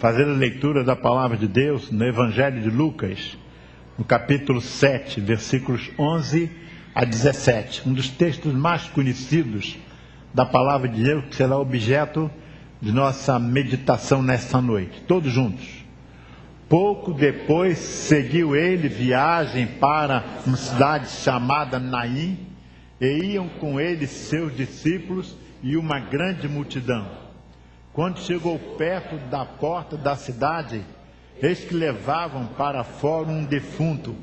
fazer a leitura da palavra de Deus no Evangelho de Lucas, no capítulo 7, versículos 11 a 17. Um dos textos mais conhecidos da palavra de Deus, que será objeto de nossa meditação nesta noite. Todos juntos. Pouco depois, seguiu ele viagem para uma cidade chamada Naim, e iam com ele seus discípulos e uma grande multidão. Quando chegou perto da porta da cidade, eis que levavam para fora um defunto,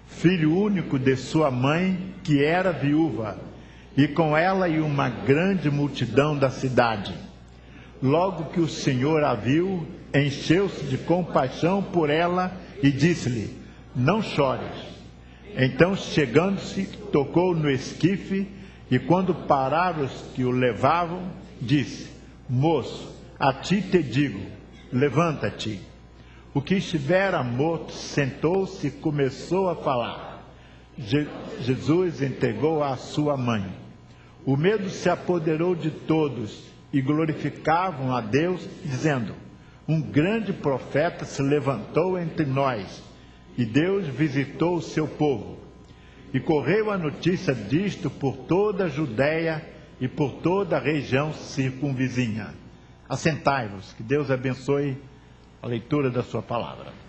filho único de sua mãe, que era viúva, e com ela e uma grande multidão da cidade. Logo que o Senhor a viu, encheu-se de compaixão por ela e disse-lhe: não chores. Então, chegando-se, tocou no esquife, e quando pararam os que o levavam, disse: moço, a ti te digo, levanta-te. O que estivera morto sentou-se e começou a falar. Jesus entregou a sua mãe. O medo se apoderou de todos e glorificavam a Deus, dizendo: um grande profeta se levantou entre nós, e Deus visitou o seu povo. E correu a notícia disto por toda a Judéia e por toda a região circunvizinha. Assentai-vos, que Deus abençoe a leitura da sua palavra.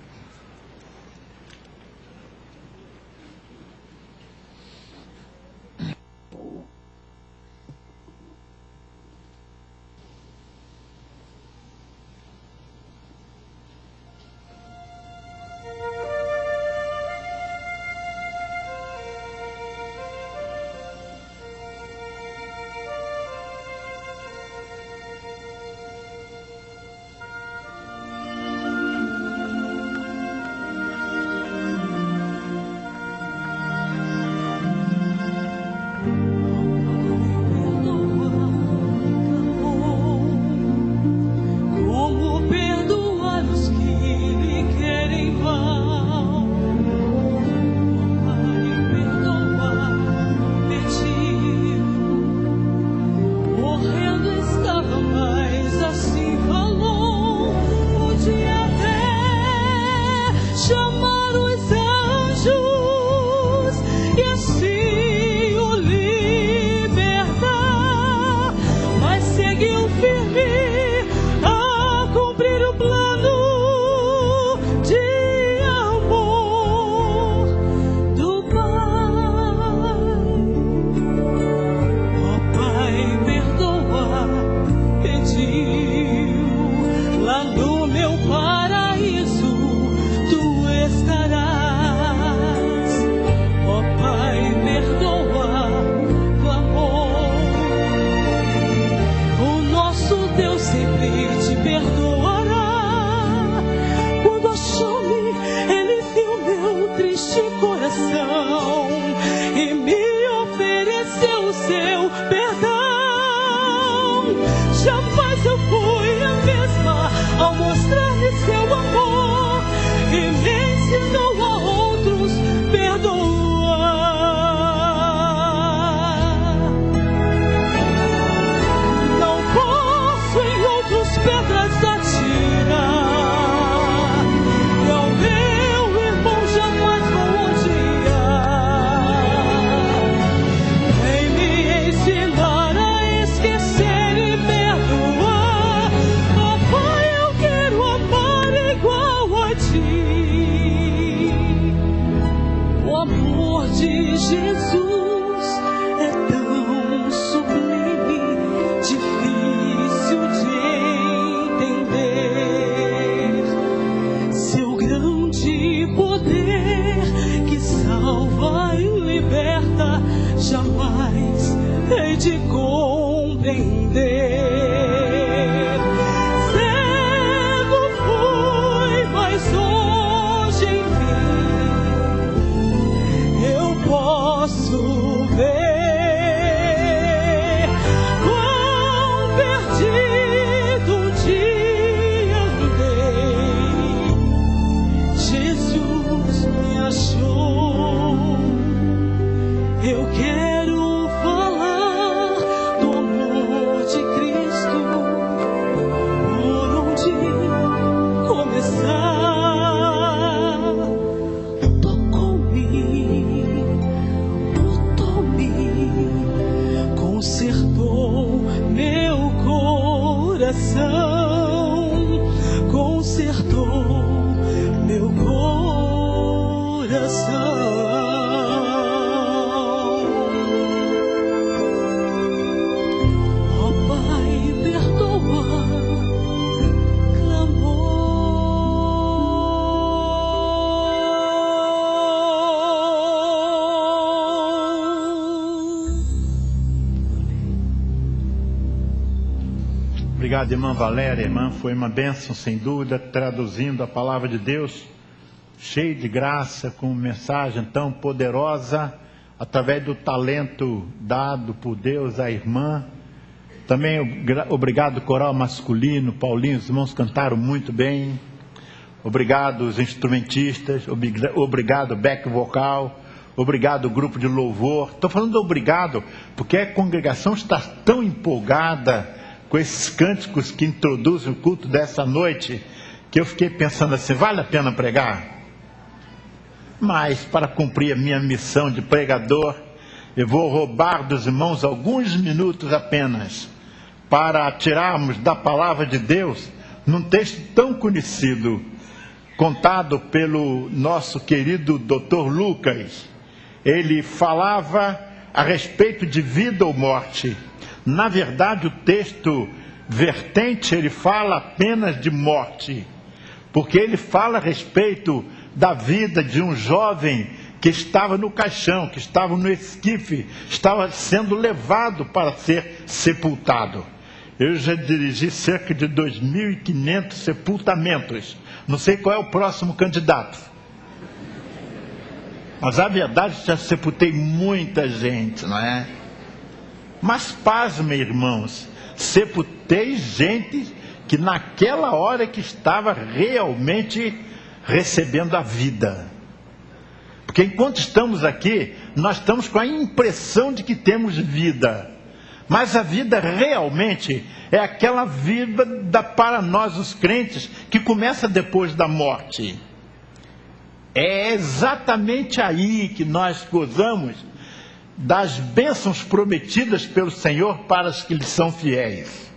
Vem me ensinar a esquecer e perdoar. coração, consertou meu coração. Ó Pai, perdoa, Obrigado, irmã Valéria. Irmã, foi uma bênção, sem dúvida, traduzindo a palavra de Deus, cheio de graça, com mensagem tão poderosa, através do talento dado por Deus à irmã. Também obrigado, coral masculino, Paulinho, os irmãos cantaram muito bem. Obrigado, os instrumentistas. Obrigado, back vocal. Obrigado, grupo de louvor. Estou falando obrigado, porque a congregação está tão empolgada com esses cânticos que introduzem o culto dessa noite, que eu fiquei pensando assim, vale a pena pregar? Mas, para cumprir a minha missão de pregador, eu vou roubar dos irmãos alguns minutos apenas, para tirarmos da palavra de Deus, num texto tão conhecido, contado pelo nosso querido Dr. Lucas. Ele falava a respeito de vida ou morte. Na verdade, o texto vertente, ele fala apenas de morte, porque ele fala a respeito da vida de um jovem que estava no caixão, que estava no esquife, estava sendo levado para ser sepultado. Eu já dirigi cerca de 2.500 sepultamentos. Não sei qual é o próximo candidato. Mas a verdade, já sepultei muita gente, não é? Mas pasmem, irmãos, sepultei gente que naquela hora que estava realmente recebendo a vida. Porque enquanto estamos aqui, nós estamos com a impressão de que temos vida. Mas a vida realmente é aquela vida para nós os crentes que começa depois da morte. É exatamente aí que nós gozamos das bênçãos prometidas pelo Senhor para os que lhe são fiéis.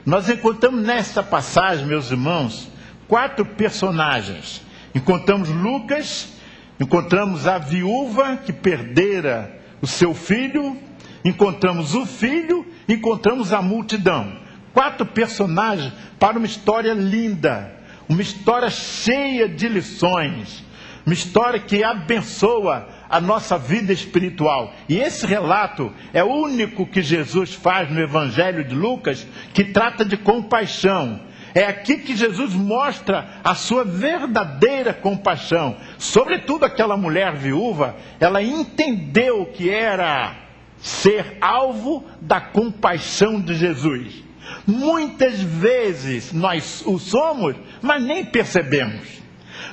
Nós encontramos nesta passagem, meus irmãos, 4 personagens. Encontramos Lucas, encontramos a viúva que perdera o seu filho, encontramos o filho, encontramos a multidão. 4 personagens para uma história linda, uma história cheia de lições, uma história que abençoa a nossa vida espiritual. E esse relato é o único que Jesus faz no Evangelho de Lucas, que trata de compaixão. É aqui que Jesus mostra a sua verdadeira compaixão. Sobretudo aquela mulher viúva, ela entendeu o que era ser alvo da compaixão de Jesus. Muitas vezes nós o somos, mas nem percebemos.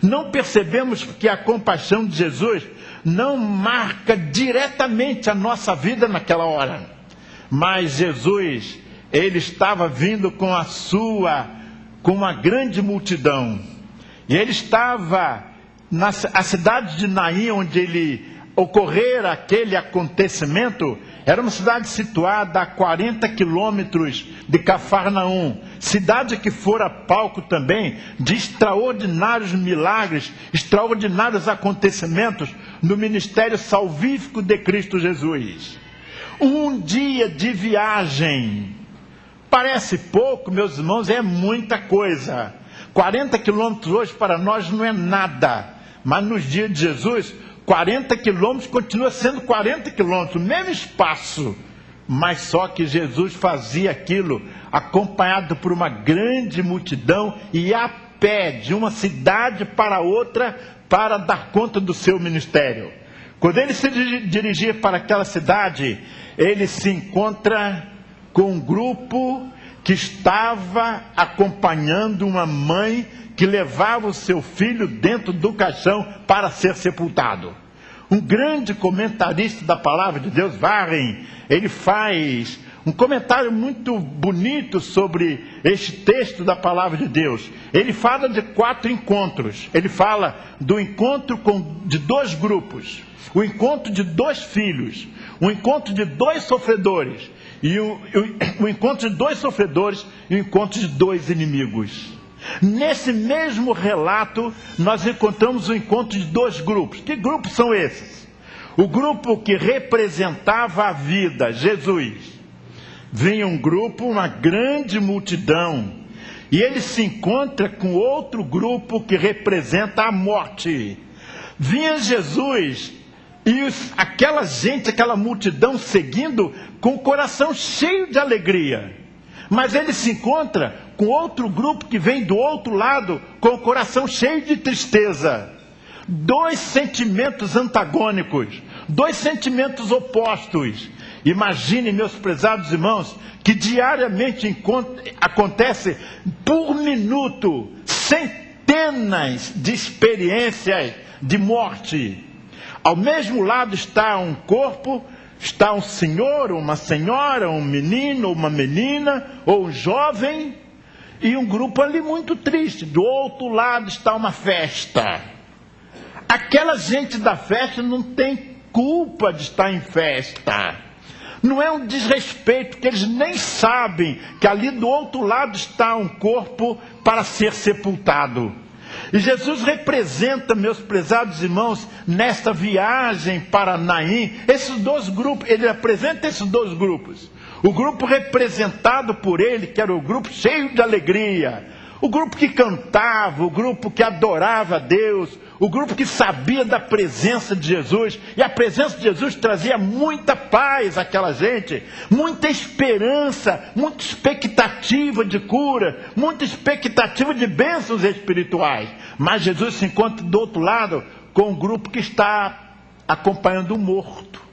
Não percebemos porque a compaixão de Jesus não marca diretamente a nossa vida naquela hora. Mas Jesus, ele estava vindo com uma grande multidão. E ele estava na cidade de Naim, onde ele ocorrera aquele acontecimento. Era uma cidade situada a 40 quilômetros de Cafarnaum, cidade que fora palco também de extraordinários milagres, extraordinários acontecimentos no ministério salvífico de Cristo Jesus. Um dia de viagem, parece pouco, meus irmãos, é muita coisa. 40 quilômetros hoje para nós não é nada, mas nos dias de Jesus, 40 quilômetros continua sendo 40 quilômetros, mesmo espaço, mas só que Jesus fazia aquilo acompanhado por uma grande multidão e a pé de uma cidade para outra para dar conta do seu ministério. Quando ele se dirigia para aquela cidade, ele se encontra com um grupo que estava acompanhando uma mãe que levava o seu filho dentro do caixão para ser sepultado. Um grande comentarista da palavra de Deus, Warren, ele faz um comentário muito bonito sobre este texto da palavra de Deus. Ele fala de 4 encontros. Ele fala do encontro de 2 grupos, o encontro de 2 filhos, o encontro de 2 sofredores, e o encontro de 2 sofredores e o encontro de 2 inimigos. Nesse mesmo relato, nós encontramos o encontro de 2 grupos. Que grupos são esses? O grupo que representava a vida, Jesus. Vinha um grupo, uma grande multidão, e ele se encontra com outro grupo que representa a morte. Vinha Jesus e aquela gente, aquela multidão seguindo com o coração cheio de alegria. Mas ele se encontra com outro grupo que vem do outro lado com o coração cheio de tristeza. 2 sentimentos antagônicos, 2 sentimentos opostos. Imagine, meus prezados irmãos, que diariamente acontece por minuto centenas de experiências de morte. Ao mesmo lado está um corpo, está um senhor, uma senhora, um menino, uma menina, ou um jovem, e um grupo ali muito triste. Do outro lado está uma festa. Aquela gente da festa não tem culpa de estar em festa. Não é um desrespeito, que eles nem sabem que ali do outro lado está um corpo para ser sepultado. E Jesus representa, meus prezados irmãos, nesta viagem para Naim, esses 2 grupos. Ele apresenta esses 2 grupos. O grupo representado por ele, que era o grupo cheio de alegria, o grupo que cantava, o grupo que adorava a Deus, o grupo que sabia da presença de Jesus. E a presença de Jesus trazia muita paz àquela gente, muita esperança, muita expectativa de cura, muita expectativa de bênçãos espirituais. Mas Jesus se encontra do outro lado com um grupo que está acompanhando o morto.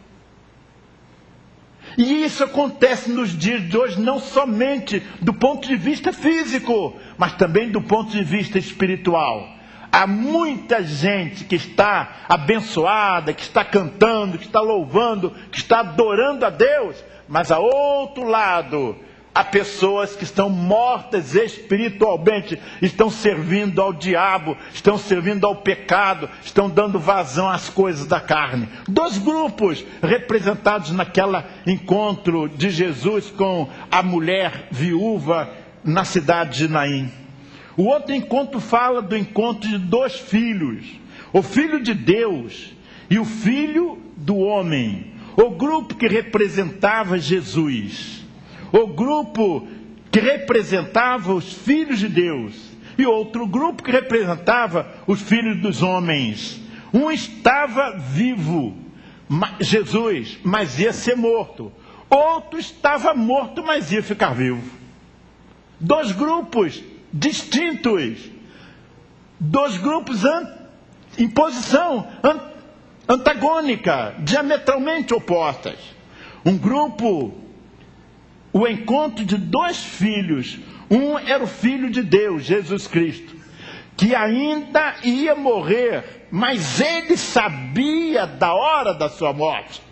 E isso acontece nos dias de hoje, não somente do ponto de vista físico, mas também do ponto de vista espiritual. Há muita gente que está abençoada, que está cantando, que está louvando, que está adorando a Deus, mas ao outro lado, há pessoas que estão mortas espiritualmente, estão servindo ao diabo, estão servindo ao pecado, estão dando vazão às coisas da carne. 2 grupos representados naquele encontro de Jesus com a mulher viúva na cidade de Naim. O outro encontro fala do encontro de 2 filhos, o filho de Deus e o filho do homem. O grupo que representava Jesus, o grupo que representava os filhos de Deus e outro grupo que representava os filhos dos homens. Um estava vivo, Jesus, mas ia ser morto. Outro estava morto, mas ia ficar vivo. 2 grupos distintos, 2 grupos em posição antagônica, diametralmente opostas. Um grupo, o encontro de 2 filhos. Um era o Filho de Deus, Jesus Cristo, que ainda ia morrer, mas ele sabia da hora da sua morte.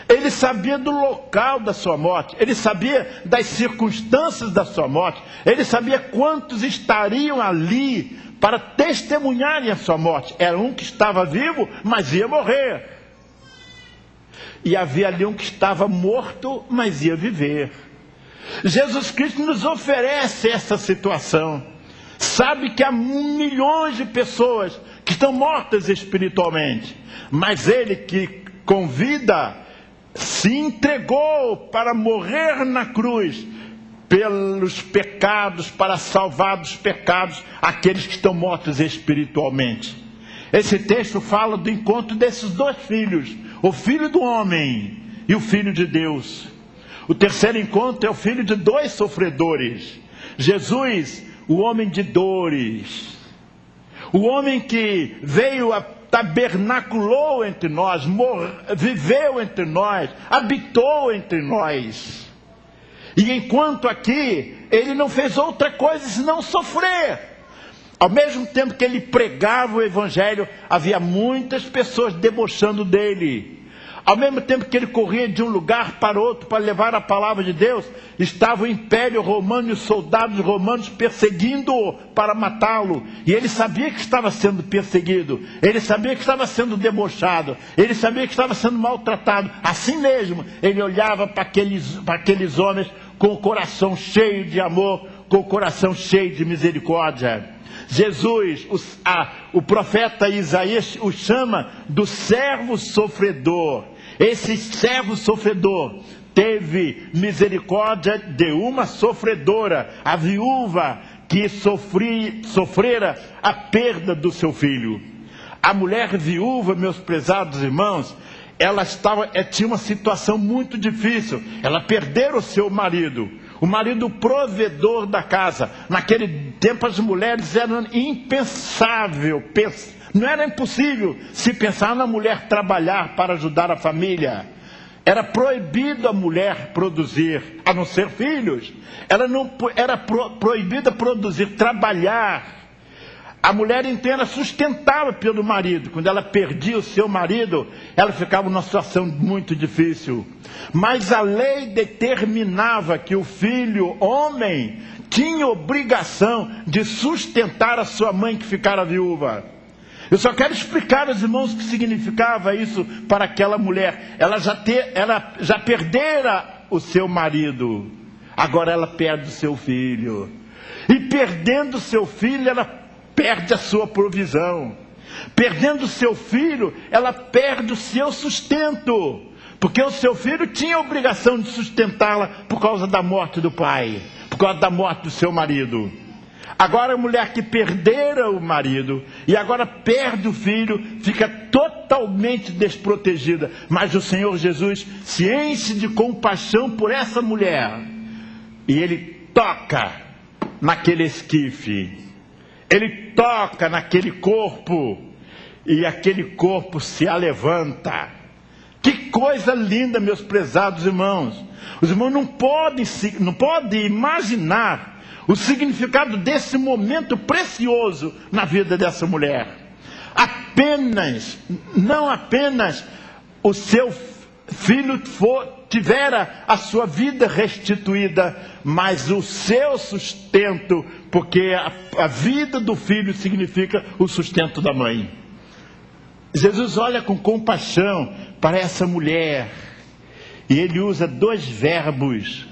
Ele sabia do local da sua morte, ele sabia das circunstâncias da sua morte, ele sabia quantos estariam ali para testemunharem a sua morte. Era um que estava vivo, mas ia morrer. E havia ali um que estava morto, mas ia viver. Jesus Cristo nos oferece essa situação. Sabe que há milhões de pessoas que estão mortas espiritualmente, mas ele que convida, se entregou para morrer na cruz pelos pecados, para salvar dos pecados aqueles que estão mortos espiritualmente. Esse texto fala do encontro desses 2 filhos, o filho do homem e o filho de Deus. O terceiro encontro é o filho de 2 sofredores. Jesus, o homem de dores, o homem que veio tabernaculou entre nós, viveu entre nós, habitou entre nós. E enquanto aqui, ele não fez outra coisa senão sofrer. Ao mesmo tempo que ele pregava o evangelho, havia muitas pessoas debochando dele. Ao mesmo tempo que ele corria de um lugar para outro para levar a palavra de Deus, estava o Império Romano e os soldados romanos perseguindo-o para matá-lo. E ele sabia que estava sendo perseguido, ele sabia que estava sendo debochado, ele sabia que estava sendo maltratado. Assim mesmo, ele olhava para aqueles homens com o coração cheio de amor, com o coração cheio de misericórdia. Jesus, o profeta Isaías o chama do servo sofredor. Esse servo sofredor teve misericórdia de uma sofredora, a viúva que sofrera a perda do seu filho. A mulher viúva, meus prezados irmãos, ela tinha uma situação muito difícil. Ela perdera o seu marido, o marido provedor da casa. Naquele tempo as mulheres eram impensável, não era impossível se pensar na mulher trabalhar para ajudar a família. Era proibido a mulher produzir, a não ser filhos. Ela não era proibida produzir, trabalhar. A mulher então era sustentada pelo marido. Quando ela perdia o seu marido, ela ficava numa situação muito difícil. Mas a lei determinava que o filho, homem, tinha obrigação de sustentar a sua mãe que ficara viúva. Eu só quero explicar aos irmãos o que significava isso para aquela mulher. Ela já perdera o seu marido, agora ela perde o seu filho. E perdendo o seu filho, ela perde a sua provisão. Perdendo o seu filho, ela perde o seu sustento. Porque o seu filho tinha a obrigação de sustentá-la por causa da morte do pai, por causa da morte do seu marido. Agora a mulher que perdera o marido e agora perde o filho, fica totalmente desprotegida. Mas o Senhor Jesus se enche de compaixão por essa mulher. E ele toca naquele esquife. Ele toca naquele corpo. E aquele corpo se alevanta. Que coisa linda, meus prezados irmãos. Os irmãos não podem imaginar o significado desse momento precioso na vida dessa mulher. Não apenas o seu filho tivera a sua vida restituída, mas o seu sustento, porque a vida do filho significa o sustento da mãe. Jesus olha com compaixão para essa mulher. E ele usa dois verbos,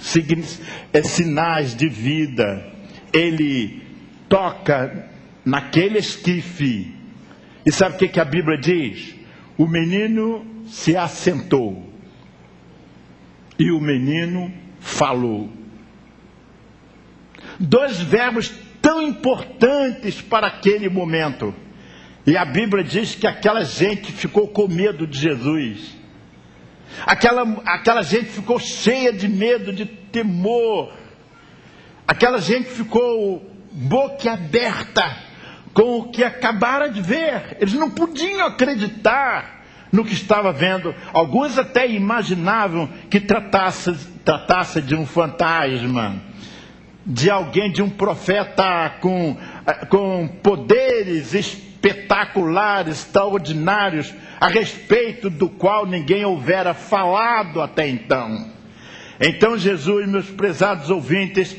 sinais de vida. Ele toca naquele esquife. E sabe o que a Bíblia diz? O menino se assentou. E o menino falou. Dois verbos tão importantes para aquele momento. E a Bíblia diz que aquela gente ficou com medo de Jesus. Aquela gente ficou cheia de medo, de temor. Aquela gente ficou boquiaberta com o que acabaram de ver. Eles não podiam acreditar no que estava vendo. Alguns até imaginavam que tratasse de um fantasma, de alguém, de um profeta com poderes espetaculares, extraordinários, a respeito do qual ninguém houvera falado até então. Então Jesus, meus prezados ouvintes,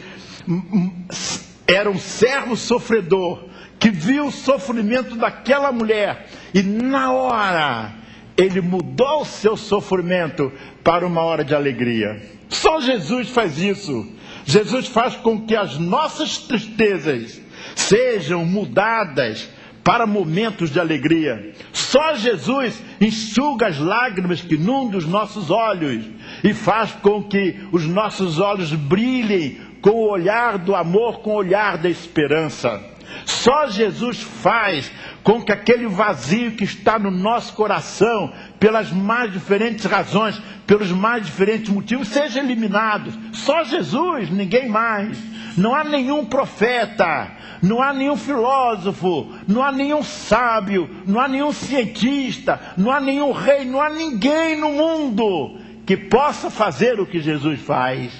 era um servo sofredor, que viu o sofrimento daquela mulher, e na hora, ele mudou o seu sofrimento para uma hora de alegria. Só Jesus faz isso. Jesus faz com que as nossas tristezas sejam mudadas para momentos de alegria. Só Jesus enxuga as lágrimas que inundam os nossos olhos e faz com que os nossos olhos brilhem com o olhar do amor, com o olhar da esperança. Só Jesus faz com que aquele vazio que está no nosso coração, pelas mais diferentes razões, pelos mais diferentes motivos, seja eliminado. Só Jesus, ninguém mais. Não há nenhum profeta, não há nenhum filósofo, não há nenhum sábio, não há nenhum cientista, não há nenhum rei, não há ninguém no mundo que possa fazer o que Jesus faz.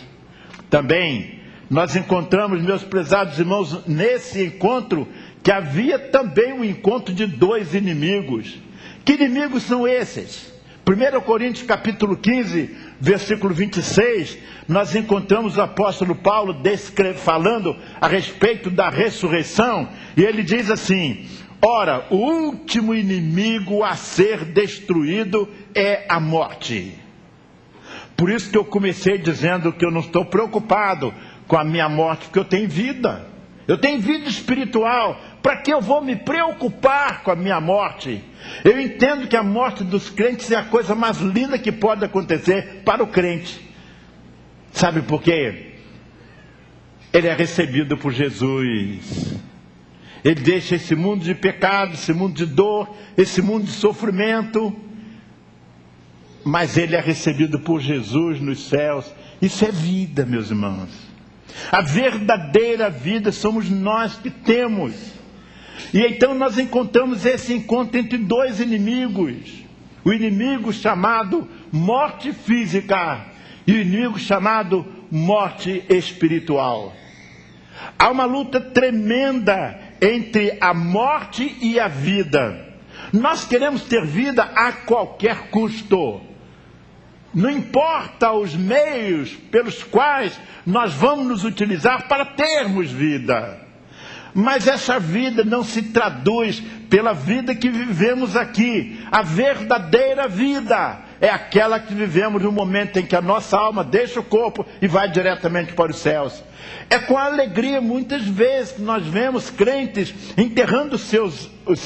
Também nós encontramos, meus prezados irmãos, nesse encontro, que havia também um encontro de dois inimigos. Que inimigos são esses? 1 Coríntios capítulo 15, versículo 26, nós encontramos o apóstolo Paulo falando a respeito da ressurreição, e ele diz assim: ora, o último inimigo a ser destruído é a morte. Por isso que eu comecei dizendo que eu não estou preocupado com a minha morte, porque eu tenho vida. Eu tenho vida espiritual. Para que eu vou me preocupar com a minha morte? Eu entendo que a morte dos crentes é a coisa mais linda que pode acontecer para o crente. Sabe por quê? Ele é recebido por Jesus. Ele deixa esse mundo de pecado, esse mundo de dor, esse mundo de sofrimento. Mas ele é recebido por Jesus nos céus. Isso é vida, meus irmãos. A verdadeira vida somos nós que temos. E então nós encontramos esse encontro entre dois inimigos. O inimigo chamado morte física e o inimigo chamado morte espiritual. Há uma luta tremenda entre a morte e a vida. Nós queremos ter vida a qualquer custo. Não importa os meios pelos quais nós vamos nos utilizar para termos vida. Mas essa vida não se traduz pela vida que vivemos aqui. A verdadeira vida é aquela que vivemos no momento em que a nossa alma deixa o corpo e vai diretamente para os céus. É com alegria muitas vezes que nós vemos crentes enterrando os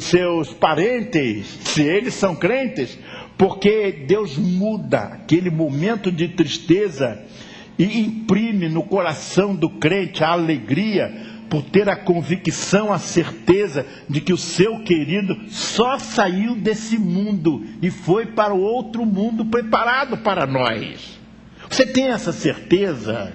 seus parentes, se eles são crentes, porque Deus muda aquele momento de tristeza e imprime no coração do crente a alegria por ter a convicção, a certeza de que o seu querido só saiu desse mundo e foi para o outro mundo preparado para nós. Você tem essa certeza?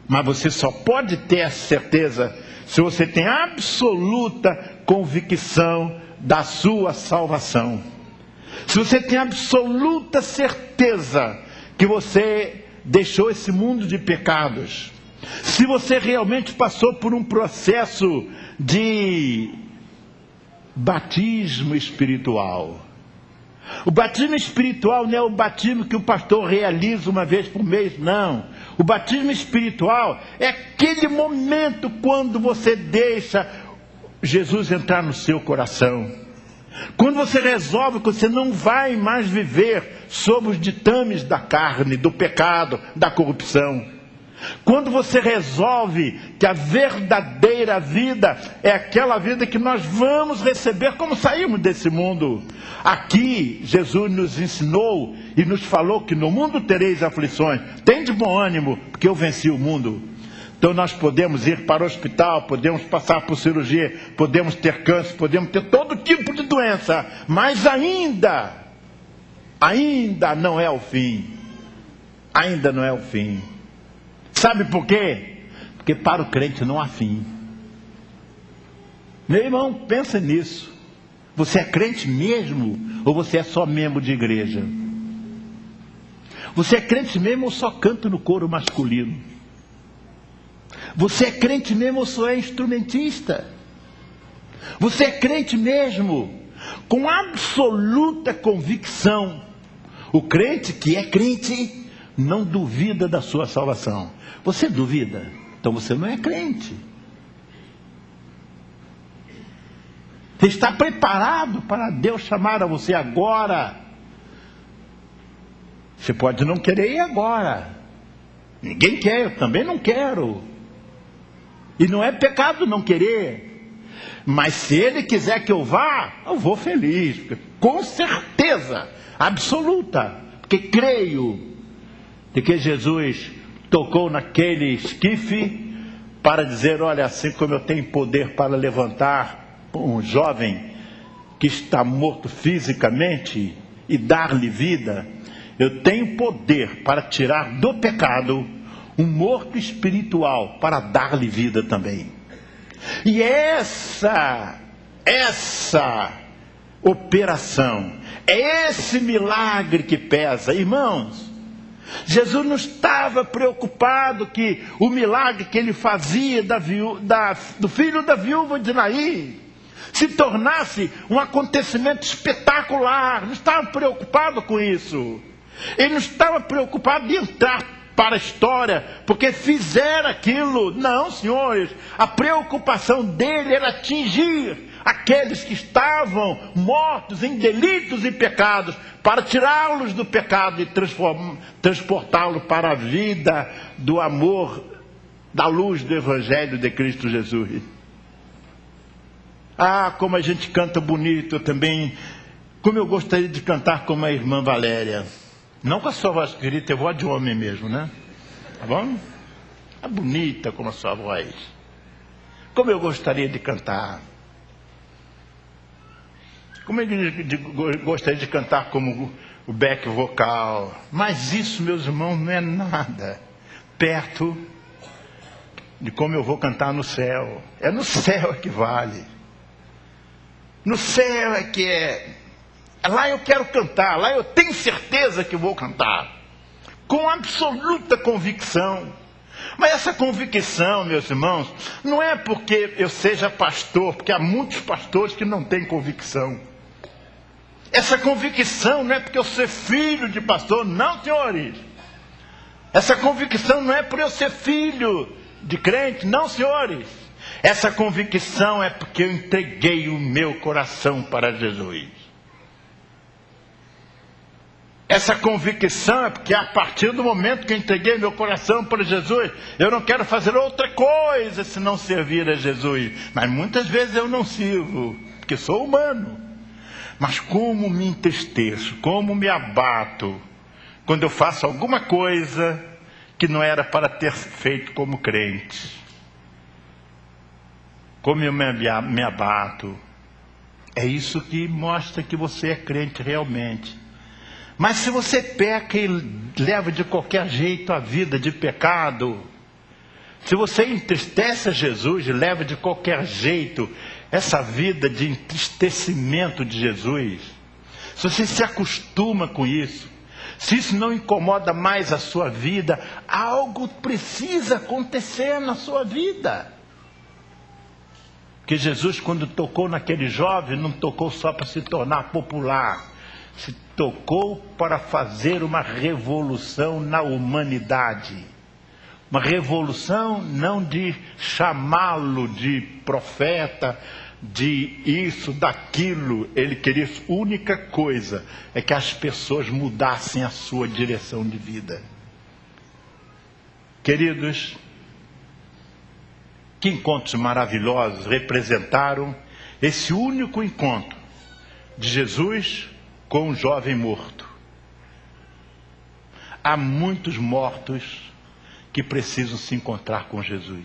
Mas você só pode ter essa certeza se você tem absoluta convicção da sua salvação. Se você tem absoluta certeza que você deixou esse mundo de pecados. Se você realmente passou por um processo de batismo espiritual. O batismo espiritual não é o batismo que o pastor realiza uma vez por mês, não. O batismo espiritual é aquele momento quando você deixa Jesus entrar no seu coração. Quando você resolve que você não vai mais viver sob os ditames da carne, do pecado, da corrupção. Quando você resolve que a verdadeira vida é aquela vida que nós vamos receber como saímos desse mundo. Aqui Jesus nos ensinou e nos falou que no mundo tereis aflições. Tem de bom ânimo, porque eu venci o mundo. Então nós podemos ir para o hospital, podemos passar por cirurgia, podemos ter câncer, podemos ter todo tipo de doença, mas ainda não é o fim. Ainda não é o fim. Sabe por quê? Porque para o crente não há fim. Meu irmão, pensa nisso. Você é crente mesmo ou você é só membro de igreja? Você é crente mesmo ou só canta no coro masculino? Você é crente mesmo ou só é instrumentista? Você é crente mesmo com absoluta convicção. O crente que é crente não duvida da sua salvação. Você duvida? Então você não é crente. Você está preparado para Deus chamar a você agora. Você pode não querer ir agora. Ninguém quer, eu também não quero. E não é pecado não querer. Mas se Ele quiser que eu vá, eu vou feliz. Com certeza absoluta. Porque creio de que Jesus tocou naquele esquife para dizer, olha, assim como eu tenho poder para levantar um jovem que está morto fisicamente e dar-lhe vida, eu tenho poder para tirar do pecado um morto espiritual para dar-lhe vida também. E essa operação, é esse milagre que pesa, irmãos. Jesus não estava preocupado que o milagre que ele fazia do filho da viúva de Naim se tornasse um acontecimento espetacular. Não estava preocupado com isso. Ele não estava preocupado em entrar para a história, porque fizeram aquilo. Não, senhores, a preocupação dele era atingir aqueles que estavam mortos em delitos e pecados, para tirá-los do pecado e transportá-los para a vida do amor, da luz do Evangelho de Cristo Jesus. Ah, como a gente canta bonito também. Como eu gostaria de cantar como a irmã Valéria. Não com a sua voz querida, é voz de homem mesmo, né? Tá bom? É bonita como a sua voz. Como eu gostaria de cantar. Como eu gostaria de cantar como o back vocal. Mas isso, meus irmãos, não é nada perto de como eu vou cantar no céu. É no céu que vale. No céu é que é. Lá eu quero cantar, lá eu tenho certeza que vou cantar. Com absoluta convicção. Mas essa convicção, meus irmãos, não é porque eu seja pastor, porque há muitos pastores que não têm convicção. Essa convicção não é porque eu ser filho de pastor, não, senhores. Essa convicção não é por eu ser filho de crente, não, senhores. Essa convicção é porque eu entreguei o meu coração para Jesus. Essa convicção é porque a partir do momento que eu entreguei meu coração para Jesus, eu não quero fazer outra coisa senão servir a Jesus. Mas muitas vezes eu não sirvo, porque sou humano. Mas como me entristeço, como me abato, quando eu faço alguma coisa que não era para ter feito como crente. Como eu me abato. É isso que mostra que você é crente realmente. Mas se você peca e leva de qualquer jeito a vida de pecado, se você entristece a Jesus e leva de qualquer jeito essa vida de entristecimento de Jesus, se você se acostuma com isso, se isso não incomoda mais a sua vida, algo precisa acontecer na sua vida. Porque Jesus, quando tocou naquele jovem, não tocou só para se tornar popular, se tocou para fazer uma revolução na humanidade. Uma revolução não de chamá-lo de profeta, de isso, daquilo. Ele queria, a única coisa é que as pessoas mudassem a sua direção de vida. Queridos, que encontros maravilhosos representaram esse único encontro de Jesus com um jovem morto. Há muitos mortos que precisam se encontrar com Jesus.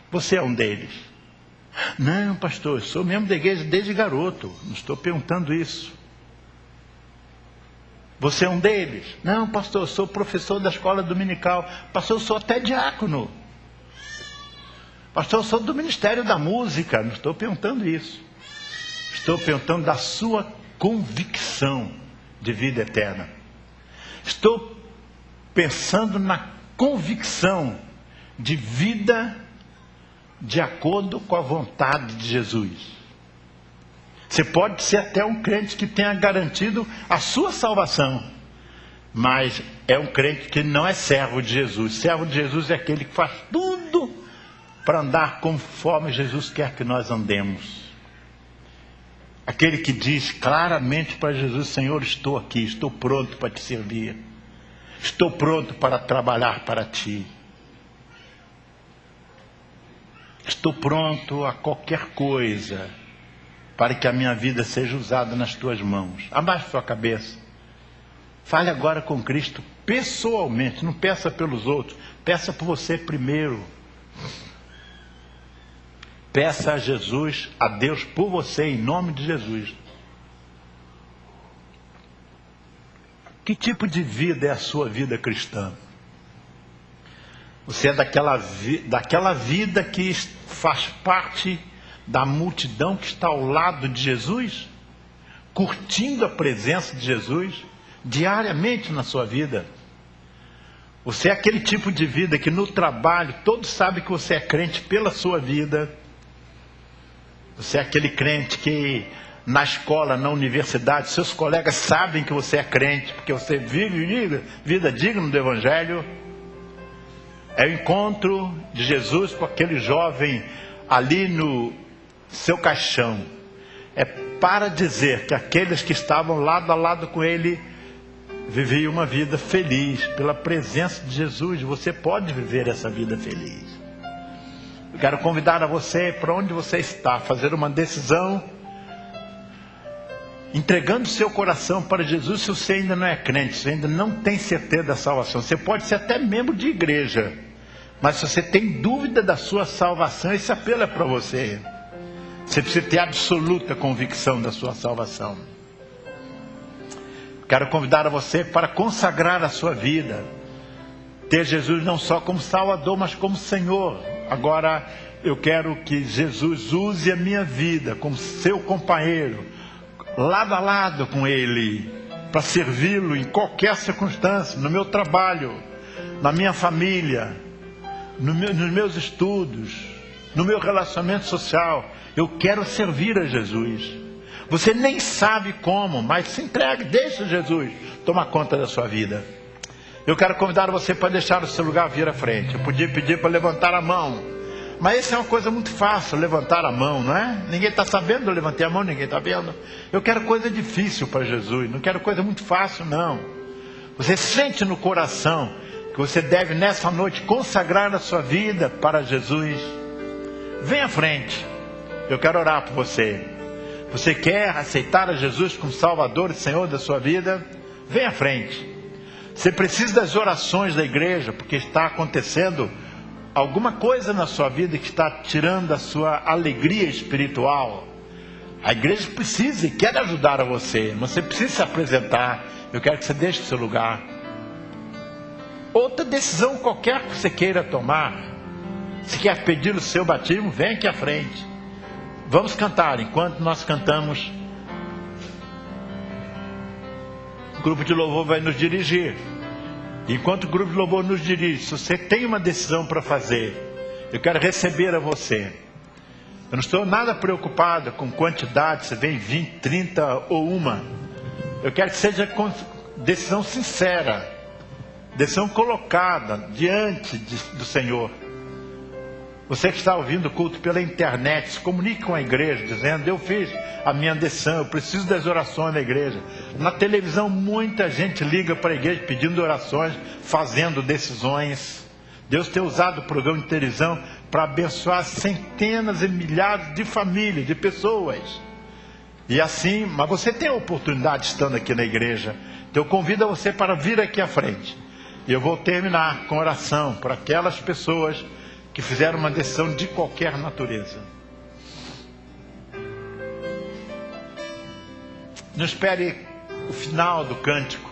Você é um deles. Não, pastor, eu sou membro da igreja desde garoto. Não estou perguntando isso. Você é um deles. Não, pastor, eu sou professor da escola dominical. Pastor, eu sou até diácono. Pastor, eu sou do Ministério da Música. Não estou perguntando isso. Estou perguntando da sua convicção de vida eterna. Estou pensando na convicção de vida de acordo com a vontade de Jesus. Você pode ser até um crente que tenha garantido a sua salvação, mas é um crente que não é servo de Jesus. Servo de Jesus é aquele que faz tudo para andar conforme Jesus quer que nós andemos. Aquele que diz claramente para Jesus: Senhor, estou aqui, estou pronto para te servir. Estou pronto para trabalhar para ti. Estou pronto a qualquer coisa para que a minha vida seja usada nas tuas mãos. Abaixe sua cabeça. Fale agora com Cristo pessoalmente. Não peça pelos outros. Peça por você primeiro. Peça a Jesus, a Deus por você, em nome de Jesus. Que tipo de vida é a sua vida cristã? Você é daquela vida que faz parte da multidão que está ao lado de Jesus? Curtindo a presença de Jesus diariamente na sua vida? Você é aquele tipo de vida que no trabalho todos sabem que você é crente pela sua vida. Você é aquele crente que na escola, na universidade, seus colegas sabem que você é crente, porque você vive vida digna do Evangelho. É o encontro de Jesus com aquele jovem ali no seu caixão. É para dizer que aqueles que estavam lado a lado com ele viviam uma vida feliz pela presença de Jesus. Você pode viver essa vida feliz. Eu quero convidar a você, para onde você está, fazer uma decisão, entregando seu coração para Jesus. Se você ainda não é crente, se ainda não tem certeza da salvação, você pode ser até membro de igreja, mas se você tem dúvida da sua salvação, esse apelo é para você. Você precisa ter absoluta convicção da sua salvação. Quero convidar a você para consagrar a sua vida, ter Jesus não só como Salvador, mas como Senhor. Agora eu quero que Jesus use a minha vida como seu companheiro, lado a lado com Ele, para servi-lo em qualquer circunstância, no meu trabalho, na minha família, nos meus estudos, no meu relacionamento social. Eu quero servir a Jesus. Você nem sabe como, mas se entregue, deixa Jesus tomar conta da sua vida. Eu quero convidar você para deixar o seu lugar vir à frente. Eu podia pedir para levantar a mão, mas isso é uma coisa muito fácil, levantar a mão, não é? Ninguém está sabendo, eu levantei a mão, ninguém está vendo. Eu quero coisa difícil para Jesus, não quero coisa muito fácil, não. Você sente no coração que você deve nessa noite consagrar a sua vida para Jesus. Vem à frente, eu quero orar por você. Você quer aceitar a Jesus como Salvador e Senhor da sua vida? Vem à frente. Você precisa das orações da igreja, porque está acontecendo alguma coisa na sua vida que está tirando a sua alegria espiritual. A igreja precisa e quer ajudar a você. Você precisa se apresentar. Eu quero que você deixe o seu lugar. Outra decisão qualquer que você queira tomar. Se quer pedir o seu batismo, vem aqui à frente. Vamos cantar. Enquanto nós cantamos, o grupo de louvor vai nos dirigir. Enquanto o grupo de louvor nos dirige, se você tem uma decisão para fazer, eu quero receber a você. Eu não estou nada preocupado com quantidade, se vem 20, 30 ou uma. Eu quero que seja com decisão sincera, decisão colocada diante do Senhor. Você que está ouvindo o culto pela internet, se comunique com a igreja, dizendo: eu fiz a minha decisão, eu preciso das orações da igreja. Na televisão, muita gente liga para a igreja pedindo orações, fazendo decisões. Deus tem usado o programa de televisão para abençoar centenas e milhares de famílias, de pessoas. E assim, mas você tem a oportunidade estando aqui na igreja. Então eu convido você para vir aqui à frente. E eu vou terminar com oração para aquelas pessoas que fizeram uma decisão de qualquer natureza. Não espere o final do cântico.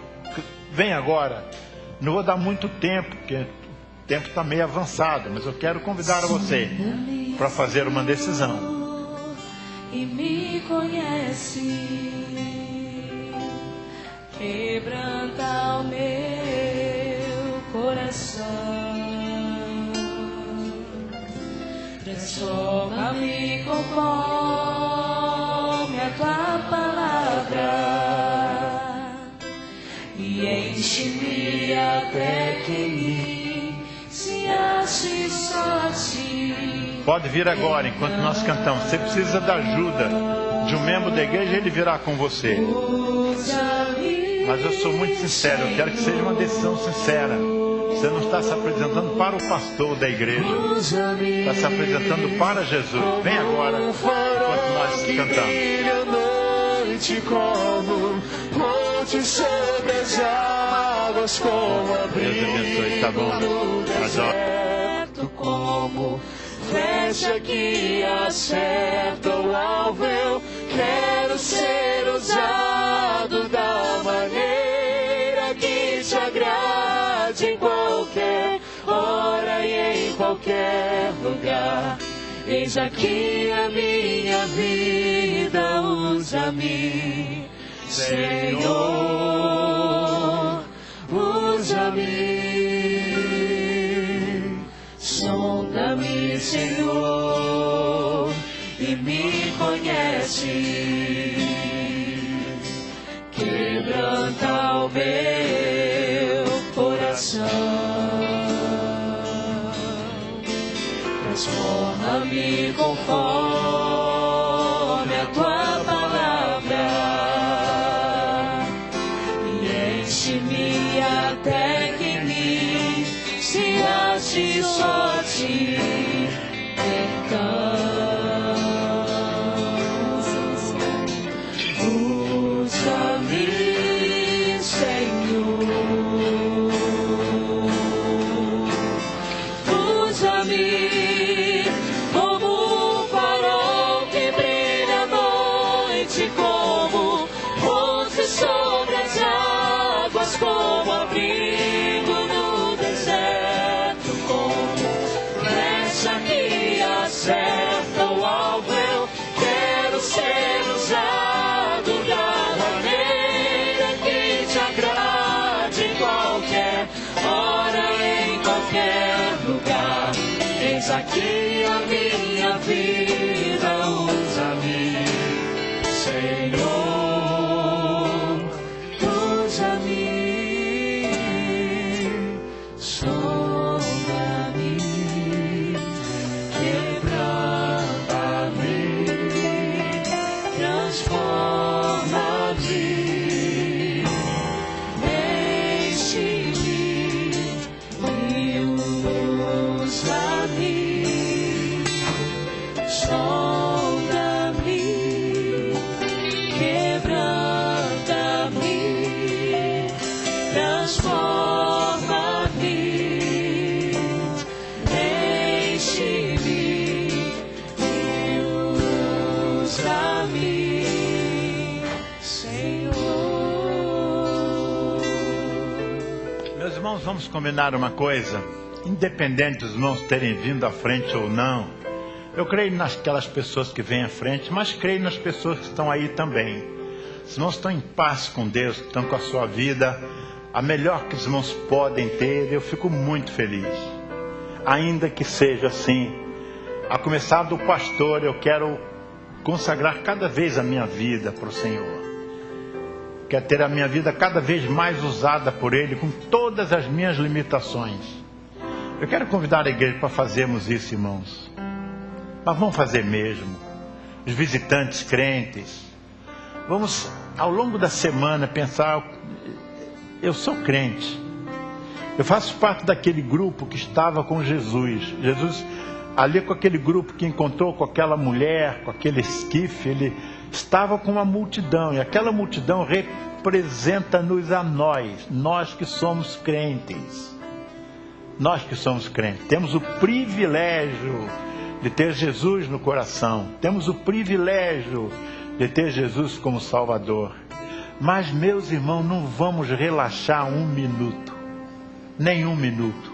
Vem agora. Não vou dar muito tempo, porque o tempo está meio avançado, mas eu quero convidar a você para fazer uma decisão. E me conhece, quebranta o meu coração. Transforma-me conforme a tua palavra e enche-me até que me se ache só a ti. Pode vir agora, enquanto nós cantamos. Você precisa da ajuda de um membro da igreja, ele virá com você. Mas eu sou muito sincero, eu quero que seja uma decisão sincera. Você não está se apresentando para o pastor da igreja, está se apresentando para Jesus. Vem agora, enquanto nós cantamos. Noite como ponte sobre as águas, como Deus abençoe, tá bom? deserto, como flecha que acerta o alvo. Eu quero ser usado da maneira que te agrade, em qualquer hora e em qualquer lugar. Eis aqui a minha vida, usa-me, Senhor, usa-me. Sonda-me, Senhor, e que me conhece, quebranta o meu coração, transforma-me conforme a tua palavra e enche-me até que me se ache só te pertence. Usa-me, Senhor, usa-me como um farol que brilha à noite, como ponte sobre as águas, como abrigo no deserto, como flecha que acerta o alvo. Eu quero ser usado da maneira que te agrade, em qualquer hora, em qualquer lugar. Eis aqui a minha vida, usa-me, Senhor, usa-me, sonda-me, quebranta-me, transforma-me, enche-me e usa-me, sonda-me, quebranta-me, transforma-me, enche-me e usa-me, Senhor. Meus irmãos, vamos combinar uma coisa. Independente dos irmãos terem vindo à frente ou não, eu creio naquelas pessoas que vêm à frente, mas creio nas pessoas que estão aí também. Os irmãos estão em paz com Deus, estão com a sua vida a melhor que os irmãos podem ter. Eu fico muito feliz. Ainda que seja assim, a começar do pastor, eu quero consagrar cada vez a minha vida para o Senhor. Quero ter a minha vida cada vez mais usada por Ele, com todas as minhas limitações. Eu quero convidar a igreja para fazermos isso, irmãos. Mas vamos fazer mesmo. Os visitantes crentes. Vamos, ao longo da semana, pensar: eu sou crente. Eu faço parte daquele grupo que estava com Jesus. Jesus, ali com aquele grupo que encontrou com aquela mulher, com aquele esquife, ele estava com uma multidão. E aquela multidão representa-nos a nós que somos crentes. Nós que somos crentes, temos o privilégio de ter Jesus no coração. Temos o privilégio de ter Jesus como Salvador. Mas, meus irmãos, não vamos relaxar um minuto. Nem um minuto.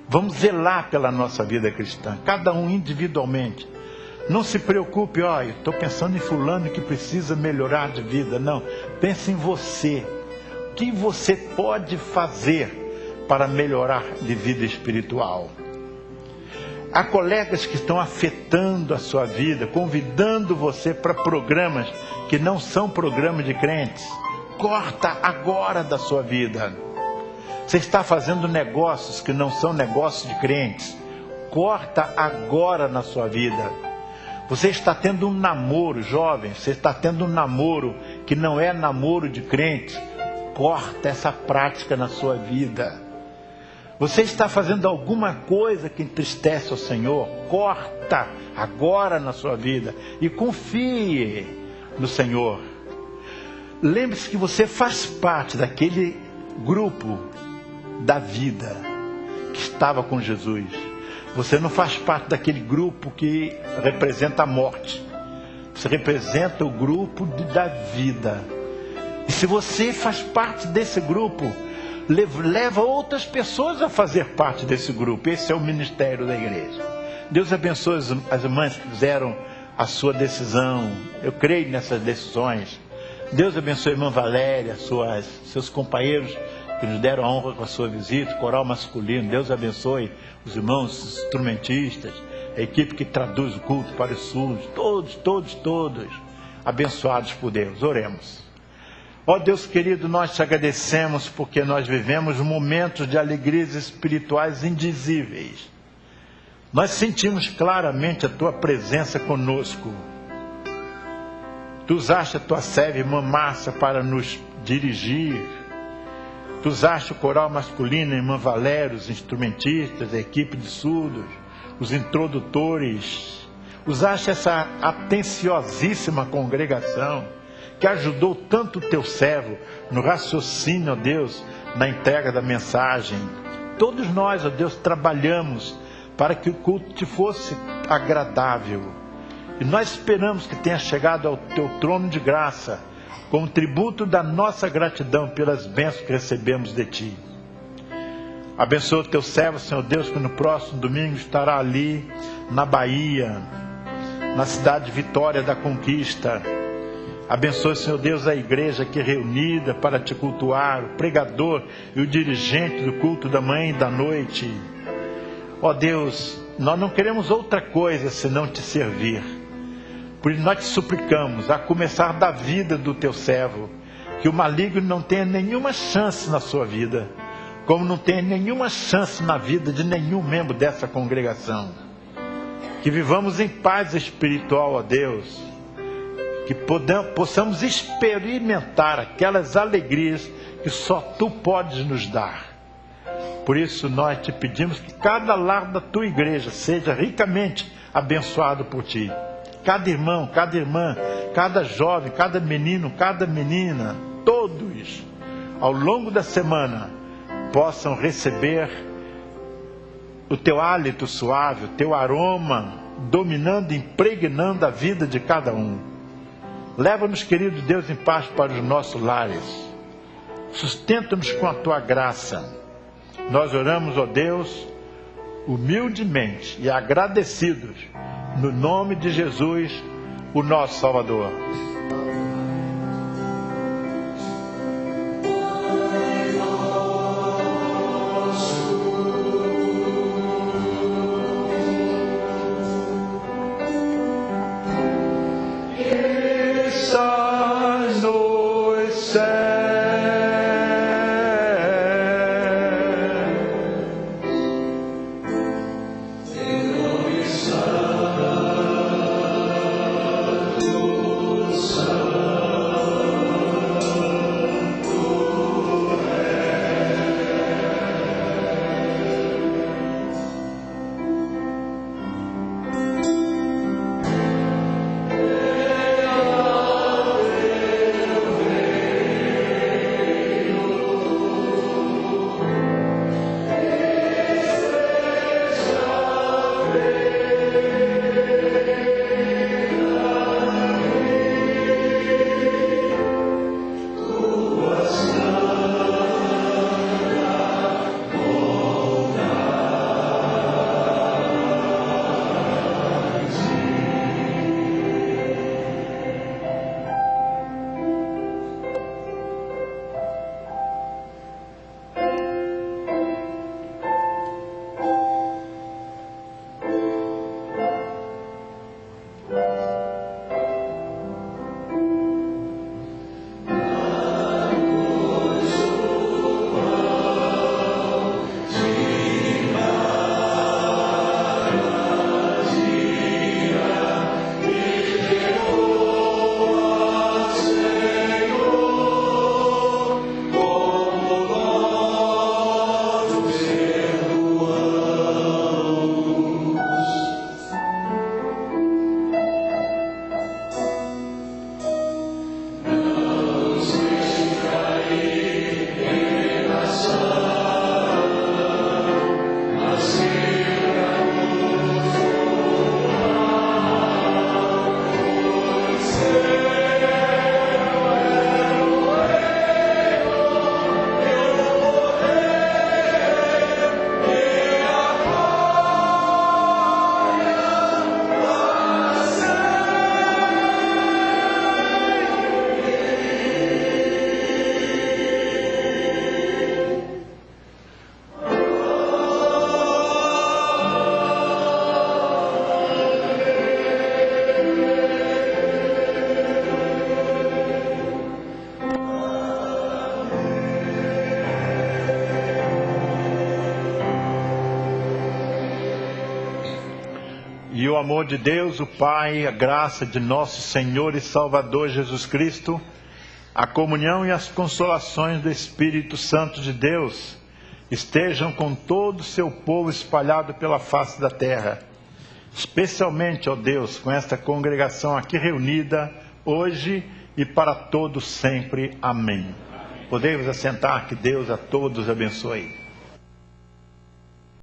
Vamos zelar pela nossa vida cristã. Cada um individualmente. Não se preocupe, eu estou pensando em fulano que precisa melhorar de vida. Não, pense em você. O que você pode fazer para melhorar de vida espiritual? Há colegas que estão afetando a sua vida, convidando você para programas que não são programas de crentes. Corta agora da sua vida. Você está fazendo negócios que não são negócios de crentes. Corta agora na sua vida. Você está tendo um namoro, jovem, você está tendo um namoro que não é namoro de crentes. Corta essa prática na sua vida. Você está fazendo alguma coisa que entristece o Senhor? Corta agora na sua vida e confie no Senhor. Lembre-se que você faz parte daquele grupo da vida que estava com Jesus. Você não faz parte daquele grupo que representa a morte. Você representa o grupo da vida. E se você faz parte desse grupo, leva outras pessoas a fazer parte desse grupo. Esse é o ministério da igreja. Deus abençoe as irmãs que fizeram a sua decisão. Eu creio nessas decisões. Deus abençoe a irmã Valéria, seus companheiros que nos deram a honra com a sua visita, coral masculino. Deus abençoe os irmãos os instrumentistas. a equipe que traduz o culto para os surdos, todos, abençoados por Deus. Oremos. Ó Deus querido, nós te agradecemos porque nós vivemos momentos de alegrias espirituais indizíveis. Nós sentimos claramente a tua presença conosco. Tu usaste a tua serva irmã Márcia para nos dirigir. Tu usaste o coral masculino, a irmã Valéria, os instrumentistas, a equipe de surdos, os introdutores. Usaste essa atenciosíssima congregação que ajudou tanto o teu servo no raciocínio, ó Deus, na entrega da mensagem. Todos nós, ó Deus, trabalhamos para que o culto te fosse agradável. E nós esperamos que tenha chegado ao teu trono de graça, como tributo da nossa gratidão pelas bênçãos que recebemos de ti. Abençoa o teu servo, Senhor Deus, que no próximo domingo estará ali, na Bahia, na cidade de Vitória da Conquista. Abençoe, Senhor Deus, a igreja aqui reunida para te cultuar, o pregador e o dirigente do culto da manhã e da noite. Ó Deus, nós não queremos outra coisa senão te servir. Por isso nós te suplicamos, a começar da vida do teu servo, que o maligno não tenha nenhuma chance na sua vida, como não tenha nenhuma chance na vida de nenhum membro dessa congregação. Que vivamos em paz espiritual, ó Deus, que possamos experimentar aquelas alegrias que só tu podes nos dar. Por isso nós te pedimos que cada lar da tua igreja seja ricamente abençoado por ti. Cada irmão, cada irmã, cada jovem, cada menino, cada menina, todos, ao longo da semana, possam receber o teu hálito suave, o teu aroma, dominando, impregnando a vida de cada um. Leva-nos, querido Deus, em paz para os nossos lares. Sustenta-nos com a tua graça. Nós oramos, ó Deus, humildemente e agradecidos, no nome de Jesus, o nosso Salvador. E o amor de Deus, o Pai, a graça de nosso Senhor e Salvador Jesus Cristo, a comunhão e as consolações do Espírito Santo de Deus estejam com todo o seu povo espalhado pela face da terra. Especialmente, ó Deus, com esta congregação aqui reunida hoje e para todos sempre. Amém. Podemos assentar, que Deus a todos abençoe.